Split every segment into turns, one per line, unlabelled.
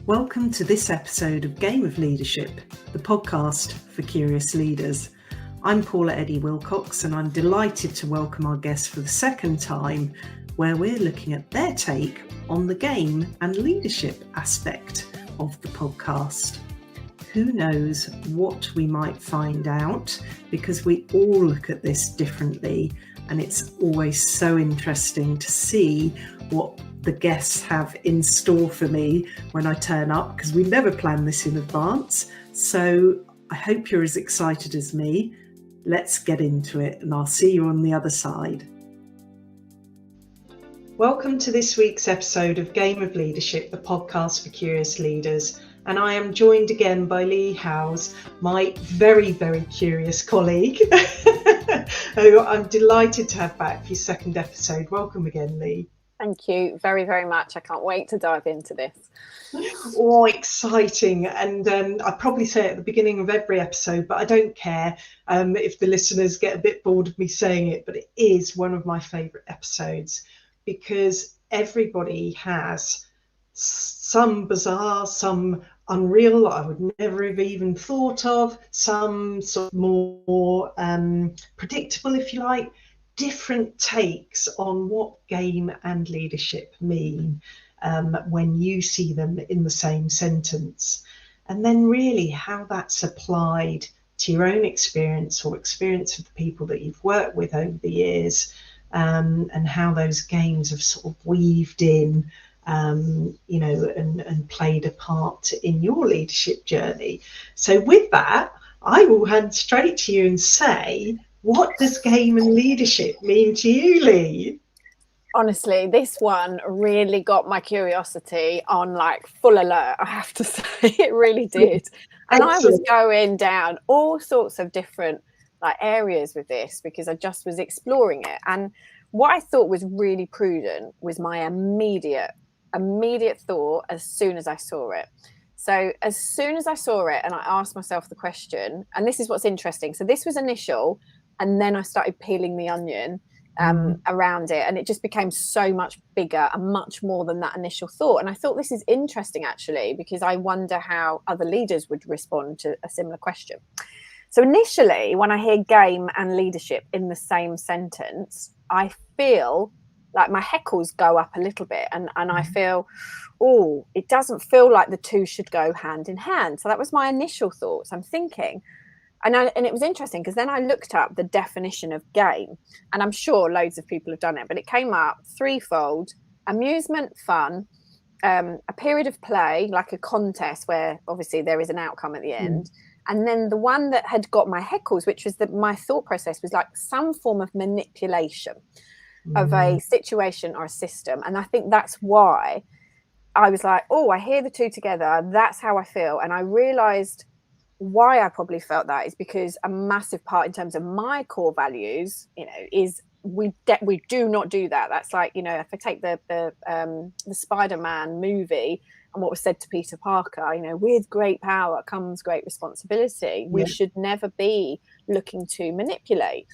Welcome to this episode of Game of Leadership, the podcast for curious leaders. I'm Paula Eddie Wilcox, and I'm delighted to welcome our guest for the second time, where we're looking at their take on the game and leadership aspect of the podcast. Who knows what we might find out, because we all look at this differently, and it's always so interesting to see what the guests have in store for me when I turn up, because we never plan this in advance. So I hope you're as excited as me. Let's get into it, and I'll see you on the other side. Welcome to this week's episode of Game of Leadership, the podcast for curious leaders. And I am joined again by Leigh Howes, my very, very curious colleague, who I'm delighted to have back for your second episode. Welcome again, Leigh.
Thank you very, very much. I can't wait to dive into this.
Oh, exciting. And I probably say it at the beginning of every episode, but I don't care if the listeners get a bit bored of me saying it, but it is one of my favourite episodes because everybody has some bizarre, some unreal I would never have even thought of, some sort of more predictable, if you like, different takes on what game and leadership mean when you see them in the same sentence, and then really how that's applied to your own experience or experience of the people that you've worked with over the years, and how those games have sort of weaved in and played a part in your leadership journey. So with that, I will hand straight to you and say, what does game and leadership mean to you, Leigh?
Honestly, this one really got my curiosity on like full alert, I have to say. It really did. And I was going down all sorts of different like areas with this because I just was exploring it. And what I thought was really prudent was my immediate thought as soon as I saw it. So as soon as I saw it and I asked myself the question, and this is what's interesting. So this was initial, and then I started peeling the onion around it, and it just became so much bigger and much more than that initial thought. And I thought this is interesting actually, because I wonder how other leaders would respond to a similar question. So initially, when I hear game and leadership in the same sentence, I feel like my heckles go up a little bit, and I feel, oh, it doesn't feel like the two should go hand in hand. So that was my initial thoughts. I'm thinking, and it was interesting because then I looked up the definition of game, and I'm sure loads of people have done it, but it came up threefold: amusement, fun, a period of play, like a contest where obviously there is an outcome at the end. And then the one that had got my heckles, which was that my thought process was like some form of manipulation of a situation or a system. And I think that's why I was like, oh, I hear the two together. That's how I feel. And I realized why I probably felt that is because a massive part in terms of my core values, is we do not do that. That's like, if I take the Spider-Man movie and what was said to Peter Parker, with great power comes great responsibility. We should never be looking to manipulate.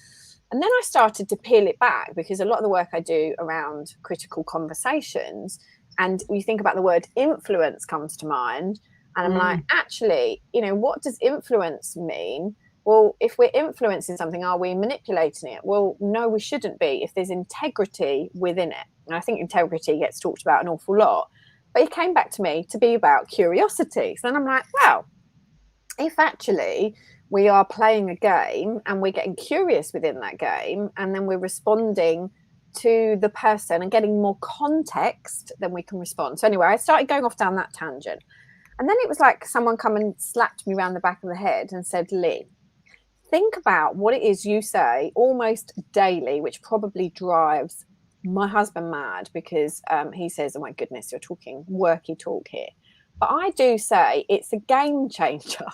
And then I started to peel it back because a lot of the work I do around critical conversations, and we think about the word influence comes to mind. And I'm like, actually, what does influence mean? Well, if we're influencing something, are we manipulating it? Well, no, we shouldn't be if there's integrity within it. And I think integrity gets talked about an awful lot. But it came back to me to be about curiosity. So then I'm like, wow, if actually we are playing a game and we're getting curious within that game, and then we're responding to the person and getting more context, then we can respond. So anyway, I started going off down that tangent. And then it was like someone come and slapped me around the back of the head and said, Leigh, think about what it is you say almost daily, which probably drives my husband mad because he says, oh my goodness, you're talking worky talk here. But I do say it's a game changer.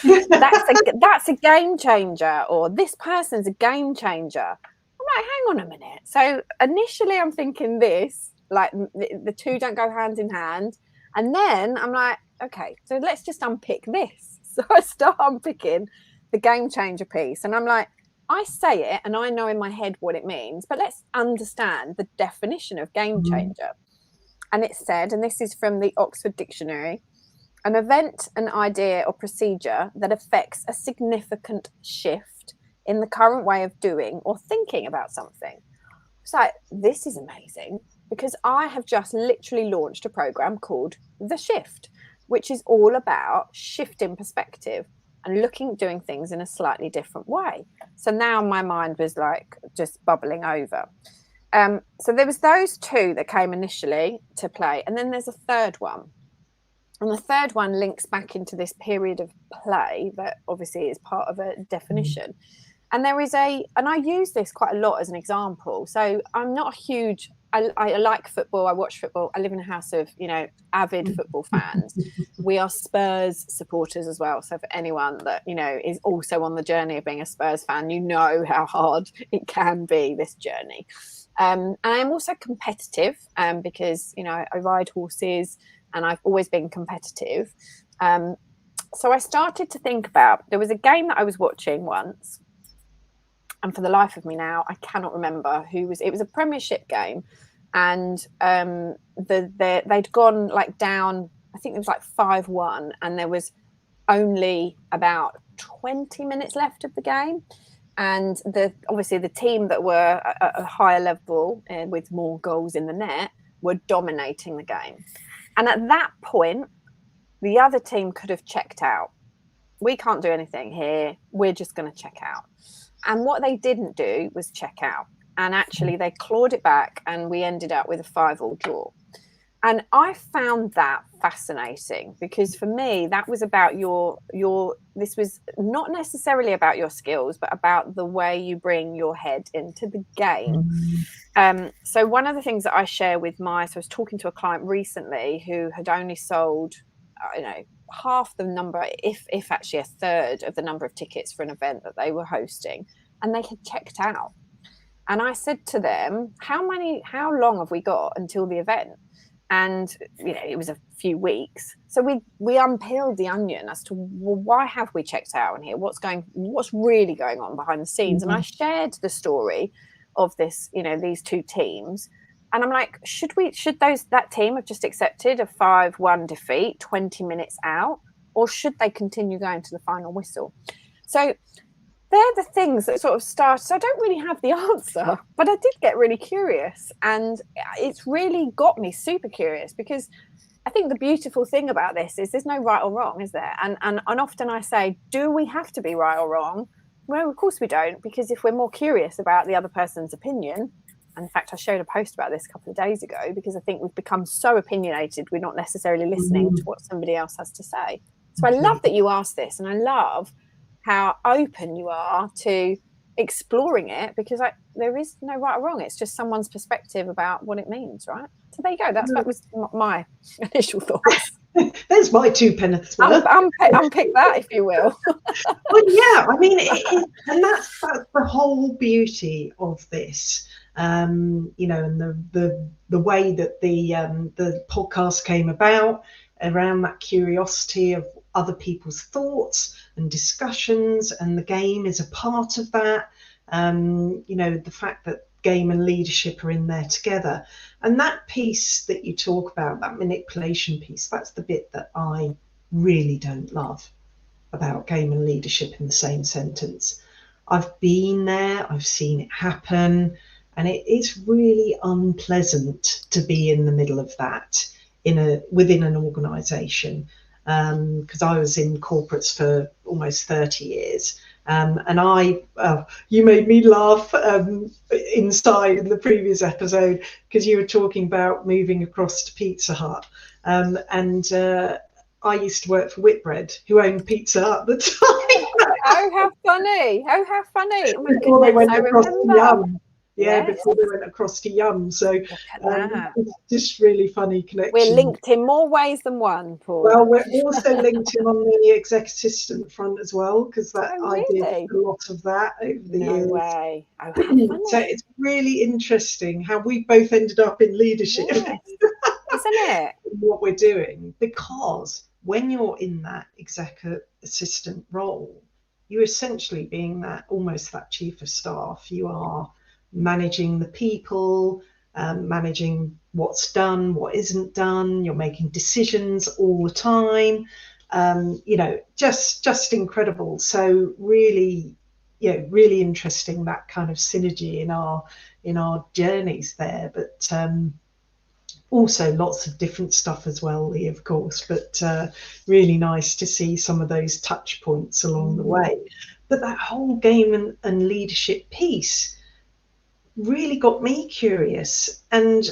That's a game changer, or this person's a game changer. I'm like, hang on a minute. So initially I'm thinking this, like the two don't go hand in hand. And then I'm like, okay, so let's just unpick this. So I start unpicking the game changer piece. And I'm like, I say it and I know in my head what it means, but let's understand the definition of game changer. And it said, and this is from the Oxford Dictionary, An event, an idea or procedure that affects a significant shift in the current way of doing or thinking about something. It's like, this is amazing, because I have just literally launched a program called The Shift, which is all about shifting perspective and doing things in a slightly different way. So now my mind was like just bubbling over. So there was those two that came initially to play, and then there's a third one. And the third one links back into this period of play that obviously is part of a definition. And I use this quite a lot as an example. So I'm not a huge, I like football. I watch football. I live in a house of, avid football fans. We are Spurs supporters as well. So for anyone that, is also on the journey of being a Spurs fan, you know how hard it can be, this journey. And I'm also competitive because, I ride horses and I've always been competitive. So I started to think about, there was a game that I was watching once, and for the life of me now, I cannot remember it was a Premiership game, and they'd gone like down, I think it was like 5-1, and there was only about 20 minutes left of the game. And obviously the team that were at a higher level with more goals in the net were dominating the game. And at that point, the other team could have checked out. We can't do anything here. We're just going to check out. And what they didn't do was check out. And actually, they clawed it back, and we ended up with a 5-5 draw. And I found that fascinating, because for me, that was about this was not necessarily about your skills, but about the way you bring your head into the game. So one of the things that I share with so I was talking to a client recently who had only sold, half the number, if actually a third of the number of tickets for an event that they were hosting, and they had checked out. And I said to them, how long have we got until the event? And it was a few weeks. So we unpeeled the onion as to, well, why have we checked out in here? What's really going on behind the scenes? And I shared the story of this, these two teams. And I'm like, should that team have just accepted a 5-1 defeat 20 minutes out, or should they continue going to the final whistle? So they're the things that sort of started. So I don't really have the answer, but I did get really curious, and it's really got me super curious, because I think the beautiful thing about this is there's no right or wrong, is there? And often I say, do we have to be right or wrong? Well, of course we don't, because if we're more curious about the other person's opinion, and in fact, I showed a post about this a couple of days ago, because I think we've become so opinionated, we're not necessarily listening to what somebody else has to say. So I love that you asked this, and I love how open you are to exploring it, because there is no right or wrong. It's just someone's perspective about what it means, right? So there you go. That was my initial thoughts.
There's my 2 pence worth.
Unpick that, if you will.
Well, yeah, I mean, and that's the whole beauty of this. And the way that the podcast came about, around that curiosity of other people's thoughts and discussions, and the game is a part of that. The fact that game and leadership are in there together, and that piece that you talk about, that manipulation piece, that's the bit that I really don't love about game and leadership in the same sentence. I've been there, I've seen it happen, and it is really unpleasant to be in the middle of that within an organization, because I was in corporates for almost 30 years. And you made me laugh inside in the previous episode, because you were talking about moving across to Pizza Hut. I used to work for Whitbread, who owned Pizza Hut at the time.
Oh, how funny. Oh, my
before they went across to Yum. Yeah,
yes.
Before they went across to Yum. So it's just really funny connection.
We're linked in more ways than one, Paul.
Well, we're also linked in on the exec assistant front as well, because I did a lot of that over the years.
No way. Oh,
so it's really interesting how we both ended up in leadership.
Yes. Isn't it?
What we're doing, because when you're in that exec assistant role, you're essentially being almost that chief of staff. You are managing the people, managing what's done, what isn't done. You're making decisions all the time. Just incredible. So really, really interesting, that kind of synergy in our journeys there. But also lots of different stuff as well, Leigh, of course, but really nice to see some of those touch points along the way. But that whole game and leadership piece really got me curious, and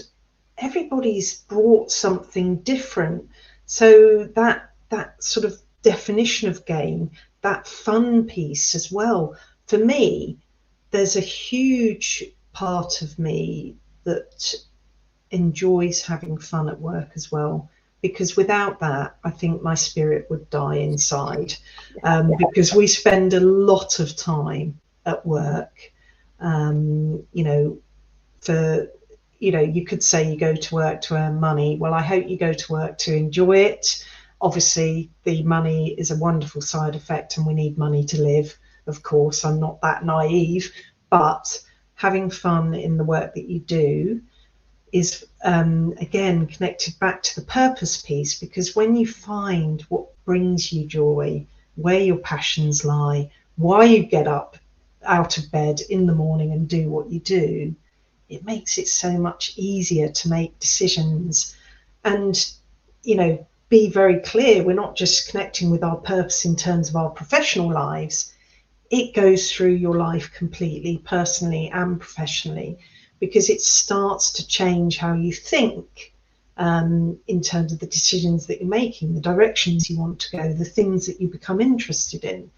everybody's brought something different. So that sort of definition of game, that fun piece as well, for me, there's a huge part of me that enjoys having fun at work as well, because without that I think my spirit would die inside, because we spend a lot of time at work, for you could say you go to work to earn money. Well, I hope you go to work to enjoy it. Obviously the money is a wonderful side effect and we need money to live, of course. I'm not that naive, but having fun in the work that you do is again connected back to the purpose piece, because when you find what brings you joy, where your passions lie, why you get up out of bed in the morning and do what you do, it makes it so much easier to make decisions and be very clear. We're not just connecting with our purpose in terms of our professional lives, it goes through your life completely, personally and professionally, because it starts to change how you think, in terms of the decisions that you're making, the directions you want to go, the things that you become interested in.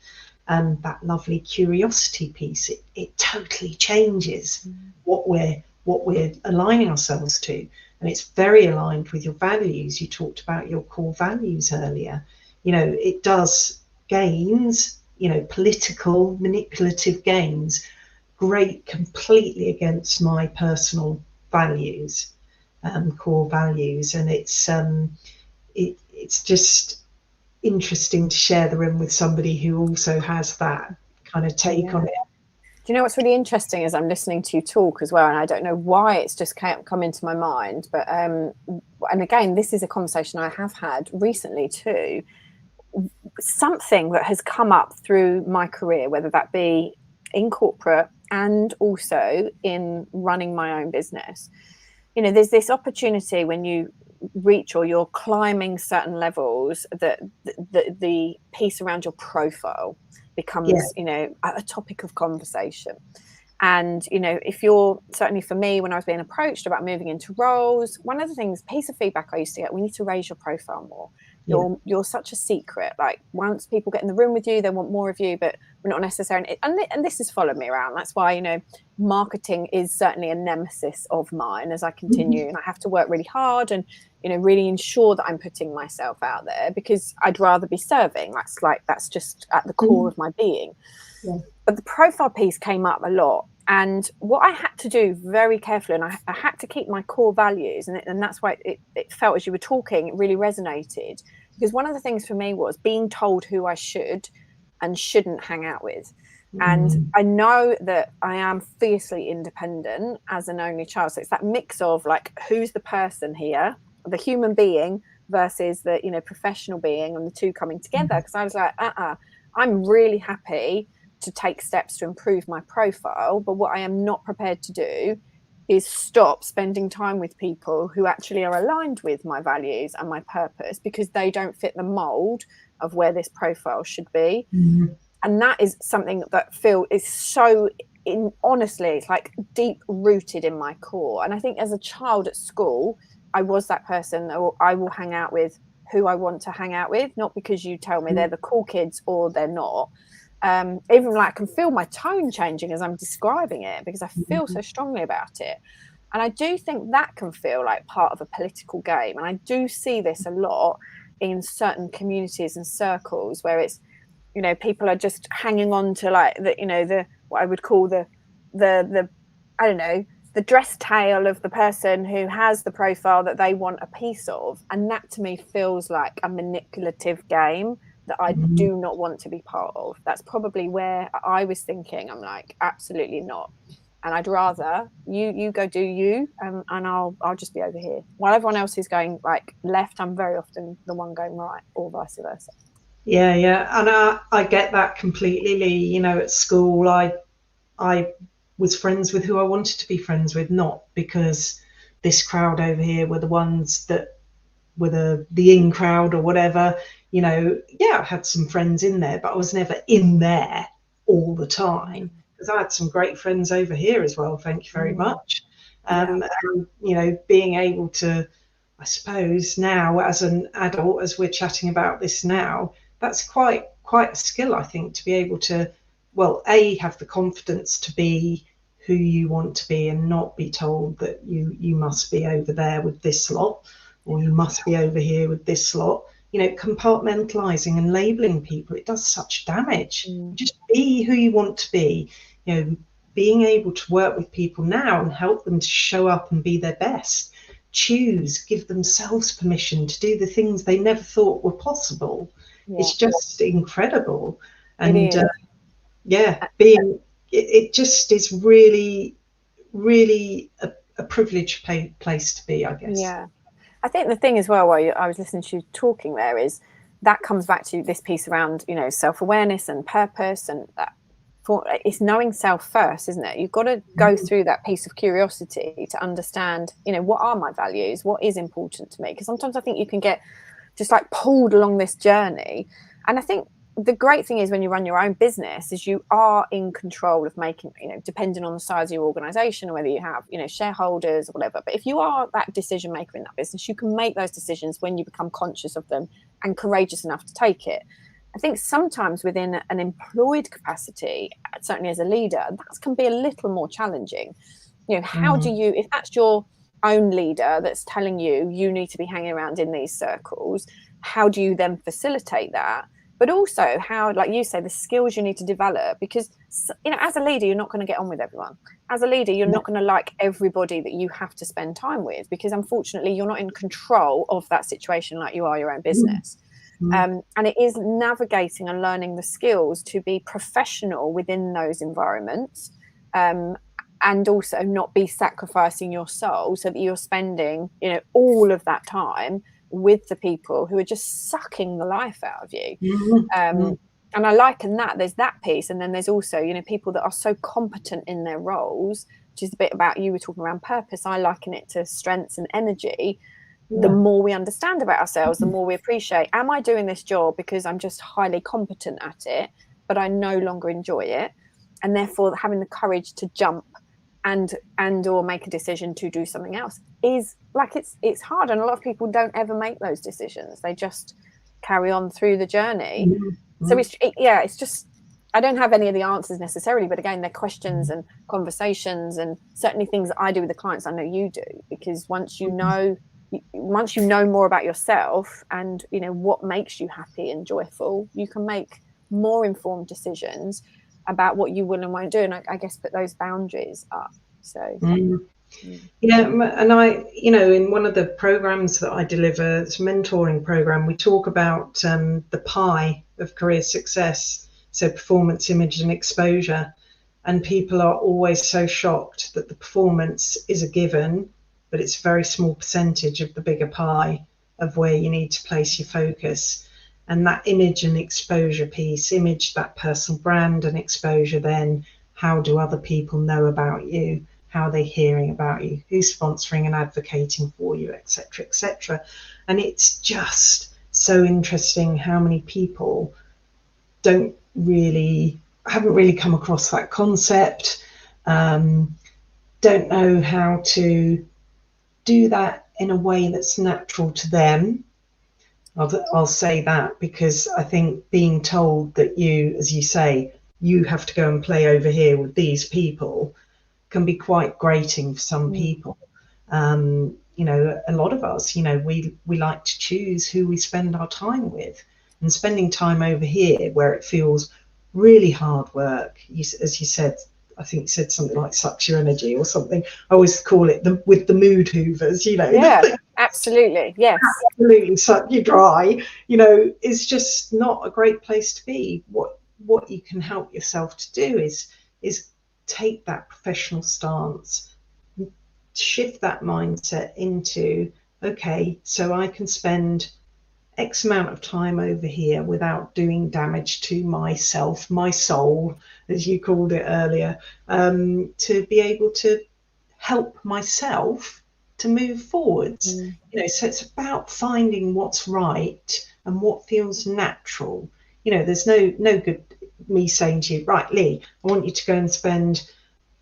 And that lovely curiosity piece, it totally changes what we're aligning ourselves to. And it's very aligned with your values. You talked about your core values earlier. It does gains, political, manipulative gains, great completely against my personal values, core values. And it's just interesting to share the room with somebody who also has that kind of take on it.
Do you know what's really interesting is I'm listening to you talk as well, and I don't know why it's just come into my mind, but and again, this is a conversation I have had recently too. Something that has come up through my career, whether that be in corporate and also in running my own business, there's this opportunity when you reach or you're climbing certain levels that the piece around your profile becomes a topic of conversation. And if you're, certainly for me, when I was being approached about moving into roles, one of the piece of feedback I used to get, we need to raise your profile more. You're such a secret. Like, once people get in the room with you, they want more of you, but we're not necessarily. And this has followed me around. That's why marketing is certainly a nemesis of mine as I continue, and I have to work really hard and really ensure that I'm putting myself out there, because I'd rather be serving. That's just at the core of my being. Yeah. But the profile piece came up a lot. And what I had to do very carefully, and I had to keep my core values, and that's why it felt, as you were talking, it really resonated. Because one of the things for me was being told who I should and shouldn't hang out with. And I know that I am fiercely independent as an only child. So it's that mix of who's the person here, the human being versus the, professional being, and the two coming together. Because I was like, I'm really happy to take steps to improve my profile, but what I am not prepared to do is stop spending time with people who actually are aligned with my values and my purpose, because they don't fit the mold of where this profile should be. And that is something that is so honestly, it's deep rooted in my core. And I think as a child at school, I was that person, or I will hang out with who I want to hang out with, not because you tell me they're the cool kids or they're not. Even I can feel my tone changing as I'm describing it, because I feel so strongly about it. And I do think that can feel like part of a political game. And I do see this a lot in certain communities and circles where it's, people are just hanging on to the what I would call the I don't know, the dress tail of the person who has the profile that they want a piece of. And that to me feels like a manipulative game that I do not want to be part of. That's probably where I was thinking. I'm like, absolutely not. and I'd rather you go do you, and I'll just be over here. While everyone else is going like left, I'm very often the one going right, or vice versa.
Yeah, and I get that completely, Leigh. You know, at school, I was friends with who I wanted to be friends with, not because this crowd over here were the ones that were the in crowd or whatever. You know, yeah, I had some friends in there, but I was never in there all the time, because I had some great friends over here as well. Thank you very much. And, you know, being able to, I suppose now as an adult, as we're chatting about this now, that's quite a skill, I think, to be able to, well, have the confidence to be who you want to be and not be told that you must be over there with this lot, or you must be over here with this lot. You know, compartmentalizing and labeling people, it does such damage. Just be who you want to be. You know, being able to work with people now and help them to show up and be their best, choose, give themselves permission to do the things they never thought were possible. It's just incredible. And it just is really, really a privileged place to be, I guess.
Yeah, I think the thing as well, while I was listening to you talking there, is that comes back to this piece around, you know, self-awareness and purpose, and that it's knowing self first, isn't it? You've got to go through that piece of curiosity to understand, you know, what are my values, what is important to me, because sometimes I think you can get just like pulled along this journey. And I think the great thing is when you run your own business is you are in control of making, you know, depending on the size of your organization or whether you have, you know, shareholders or whatever. But if you are that decision maker in that business, you can make those decisions when you become conscious of them and courageous enough to take it. I think sometimes within an employed capacity, certainly as a leader, that can be a little more challenging. You know, how do you, if that's your own leader that's telling you need to be hanging around in these circles, how do you then facilitate that? But also how, like you say, the skills you need to develop, because, you know, as a leader, you're not going to get on with everyone. As a leader, you're not going to like everybody that you have to spend time with, because unfortunately, you're not in control of that situation like you are your own business. And it is navigating and learning the skills to be professional within those environments, and also not be sacrificing your soul so that you're spending, you know, all of that time with the people who are just sucking the life out of you. And I liken that, there's that piece, and then there's also, you know, people that are so competent in their roles, which is a bit about, you were talking around purpose, I liken it to strengths and energy. The more we understand about ourselves, the more we appreciate, am I doing this job because I'm just highly competent at it, but I no longer enjoy it? And therefore having the courage to jump and or make a decision to do something else is like, it's hard, and a lot of people don't ever make those decisions. They just carry on through the journey. So it's just, I don't have any of the answers necessarily, but again, they're questions and conversations, and certainly things that I do with the clients, I know you do, because once you know more about yourself and, you know, what makes you happy and joyful, you can make more informed decisions about what you will and won't do, and I guess put those boundaries up. So
and I, you know, in one of the programs that I deliver, it's a mentoring program, we talk about the pie of career success, so performance, image and exposure, and people are always so shocked that the performance is a given, but it's a very small percentage of the bigger pie of where you need to place your focus. And that image and exposure piece, image, that personal brand, and exposure, then how do other people know about you? How are they hearing about you? Who's sponsoring and advocating for you, etc., etc. And it's just so interesting how many people haven't really come across that concept, don't know how to do that in a way that's natural to them. I'll say that because I think being told that you, as you say, you have to go and play over here with these people can be quite grating for some people. You know, a lot of us, you know, we like to choose who we spend our time with, and spending time over here where it feels really hard work, as you said, I think you said something like sucks your energy or something. I always call it with the mood hoovers, you know.
Yeah, absolutely. Yes.
Absolutely suck you dry, you know, is just not a great place to be. What you can help yourself to do is take that professional stance, shift that mindset into, okay, so I can spend X amount of time over here without doing damage to myself, my soul, as you called it earlier, to be able to help myself to move forwards. You know, so it's about finding what's right and what feels natural. You know, there's no good me saying to you, right, Leigh, I want you to go and spend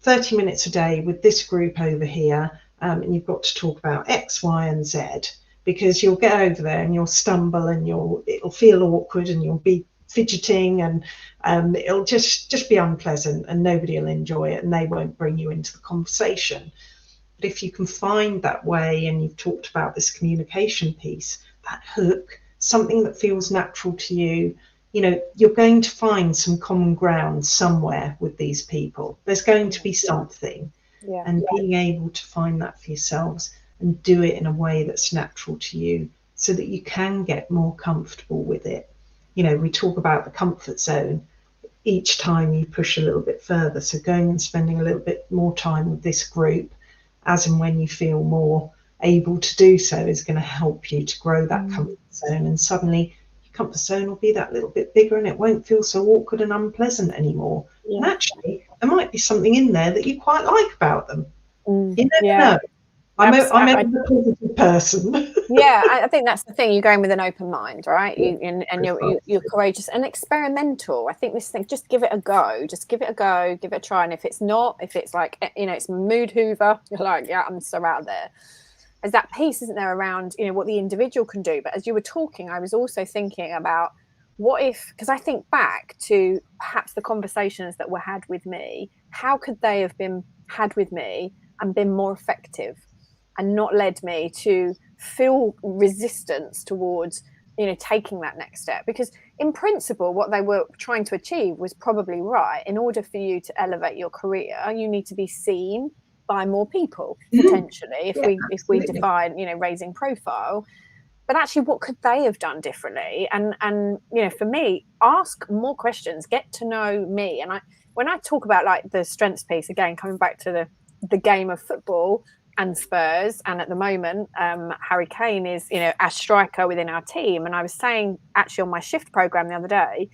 30 minutes a day with this group over here, and you've got to talk about X, Y, and Z, because you'll get over there and you'll stumble and it'll feel awkward and you'll be fidgeting, and it'll just be unpleasant and nobody will enjoy it and they won't bring you into the conversation. But if you can find that way, and you've talked about this communication piece, that hook, something that feels natural to you, you know, you're going to find some common ground somewhere with these people. There's going to be something.
Yeah.
And being able to find that for yourselves and do it in a way that's natural to you, so that you can get more comfortable with it. You know, we talk about the comfort zone. Each time you push a little bit further. So going and spending a little bit more time with this group, as and when you feel more able to do so, is going to help you to grow that comfort zone. And suddenly your comfort zone will be that little bit bigger and it won't feel so awkward and unpleasant anymore. Yeah. And actually, there might be something in there that you quite like about them. You never know. I'm a positive person.
Yeah, I think that's the thing. You're going with an open mind, right? You're courageous and experimental. I think this thing, just give it a go. Just give it a go. Give it a try. And if it's like, you know, it's mood hoover, you're like, yeah, I'm so out there. There's that piece, isn't there, around, you know, what the individual can do. But as you were talking, I was also thinking about what if, because I think back to perhaps the conversations that were had with me, how could they have been had with me and been more effective and not led me to feel resistance towards, you know, taking that next step? Because in principle, what they were trying to achieve was probably right. In order for you to elevate your career, you need to be seen by more people, potentially, if we define, you know, raising profile. But actually, what could they have done differently? And you know, for me, ask more questions, get to know me. And when I talk about like the strengths piece, again, coming back to the game of football and Spurs, and at the moment, Harry Kane is, you know, our striker within our team. And I was saying, actually, on my shift program the other day,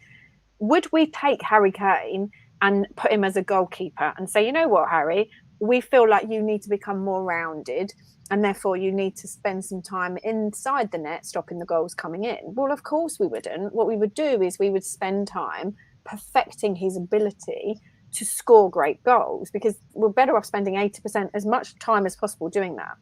would we take Harry Kane and put him as a goalkeeper and say, you know what, Harry, we feel like you need to become more rounded, and therefore you need to spend some time inside the net stopping the goals coming in? Well, of course we wouldn't. What we would do is we would spend time perfecting his ability to score great goals, because we're better off spending 80% as much time as possible doing that.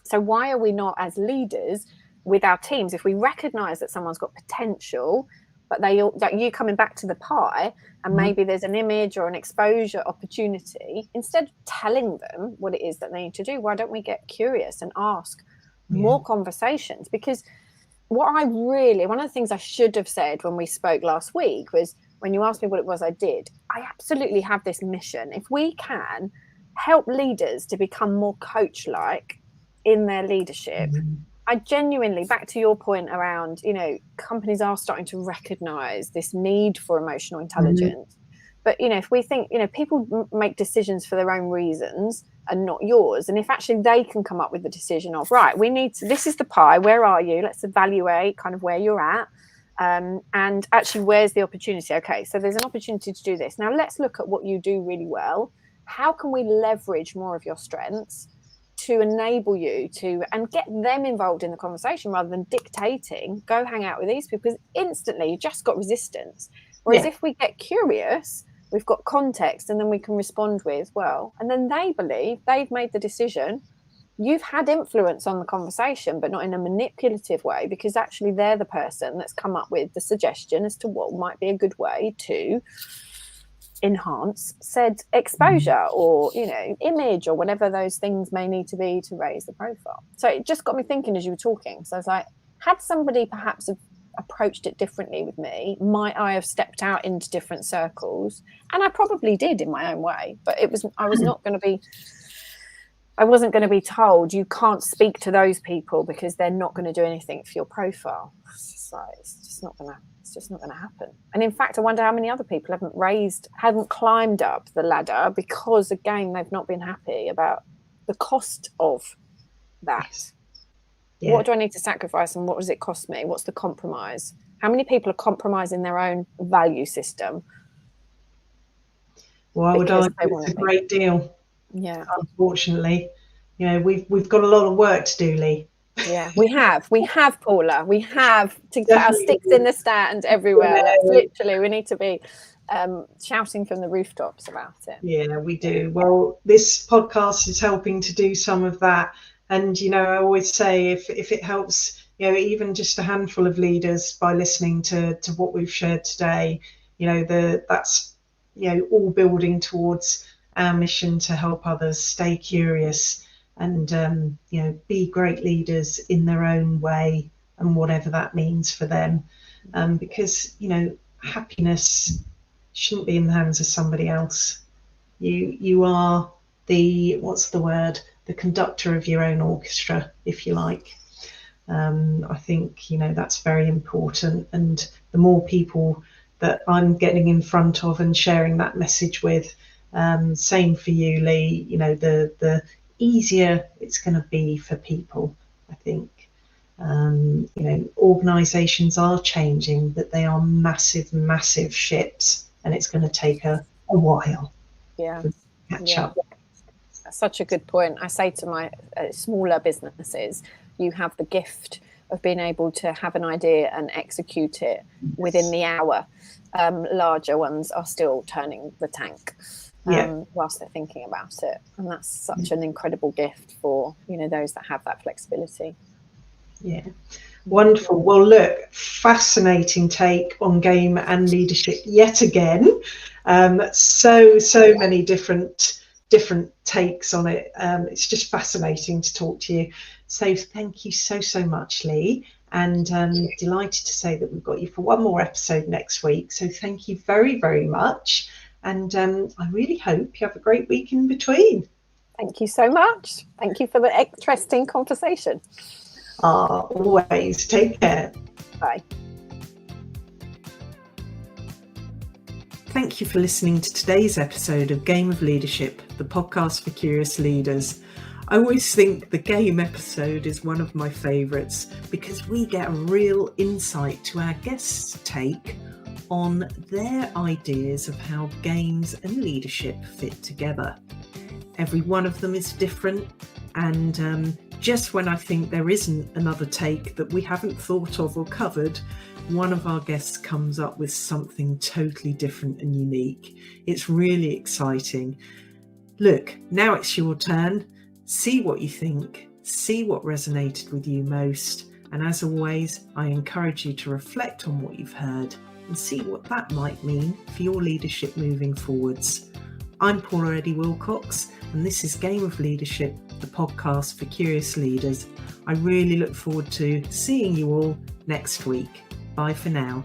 So why are we not, as leaders with our teams, if we recognize that someone's got potential, but like you coming back to the pie, and maybe there's an image or an exposure opportunity, instead of telling them what it is that they need to do, why don't we get curious and ask more conversations? Because one of the things I should have said when we spoke last week was, when you asked me what it was I did, I absolutely have this mission. If we can help leaders to become more coach-like in their leadership, I genuinely, back to your point around, you know, companies are starting to recognize this need for emotional intelligence. But, you know, if we think, you know, people make decisions for their own reasons and not yours. And if actually they can come up with the decision of, right, this is the pie, where are you? Let's evaluate kind of where you're at. And actually, where's the opportunity? Okay, so there's an opportunity to do this. Now let's look at what you do really well. How can we leverage more of your strengths to enable you to, and get them involved in the conversation rather than dictating, go hang out with these people, because instantly you just got resistance. Whereas if we get curious, we've got context, and then we can respond with, well, and then they believe they've made the decision. You've had influence on the conversation, but not in a manipulative way, because actually they're the person that's come up with the suggestion as to what might be a good way to enhance said exposure or, you know, image or whatever those things may need to be to raise the profile. So it just got me thinking as you were talking. So I was like, had somebody perhaps approached it differently with me, might I have stepped out into different circles? And I probably did in my own way, but I was not going to be I wasn't going to be told you can't speak to those people because they're not going to do anything for your profile. It's just not going to happen. And in fact, I wonder how many other people haven't climbed up the ladder because, again, they've not been happy about the cost of that.
Yes. Yeah.
What do I need to sacrifice, and what does it cost me? What's the compromise? How many people are compromising their own value system?
Well, I would argue it's a great deal.
Yeah.
Unfortunately, we've got a lot of work to do, Leigh.
Yeah, we have, Paula. We have to put our sticks in the stand everywhere. Yeah. Literally, we need to be shouting from the rooftops about it.
Yeah, we do. Well, this podcast is helping to do some of that. And, I always say if it helps, even just a handful of leaders by listening to what we've shared today, that's, all building towards our mission to help others stay curious and, be great leaders in their own way and whatever that means for them. Because, happiness shouldn't be in the hands of somebody else. You are the conductor of your own orchestra, if you like. I think, that's very important. And the more people that I'm getting in front of and sharing that message with, same for you, Leigh, the easier it's going to be for people, I think. Organisations are changing, but they are massive ships, and it's going to take a while to catch up.
That's such a good point. I say to my smaller businesses, you have the gift of being able to have an idea and execute it within the hour. Larger ones are still turning the tank whilst they're thinking about it. And that's such an incredible gift for, those that have that flexibility.
Yeah. Wonderful. Well, look, fascinating take on game and leadership yet again. So many different takes on it. It's just fascinating to talk to you. So thank you so much, Leigh, and delighted to say that we've got you for one more episode next week. So thank you very, very much, and I really hope you have a great week in between.
Thank you so much. Thank you for the interesting conversation.
Always. Take care.
Bye.
Thank you for listening to today's episode of Game of Leadership, the podcast for curious leaders. I always think the game episode is one of my favourites because we get a real insight to our guests' take on their ideas of how games and leadership fit together. Every one of them is different, and just when I think there isn't another take that we haven't thought of or covered, one of our guests comes up with something totally different and unique. It's really exciting. Look, now it's your turn. See what you think, see what resonated with you most. And as always, I encourage you to reflect on what you've heard and see what that might mean for your leadership moving forwards. I'm Paula Eddie Wilcox, and this is Game of Leadership, the podcast for curious leaders. I really look forward to seeing you all next week. Bye for now.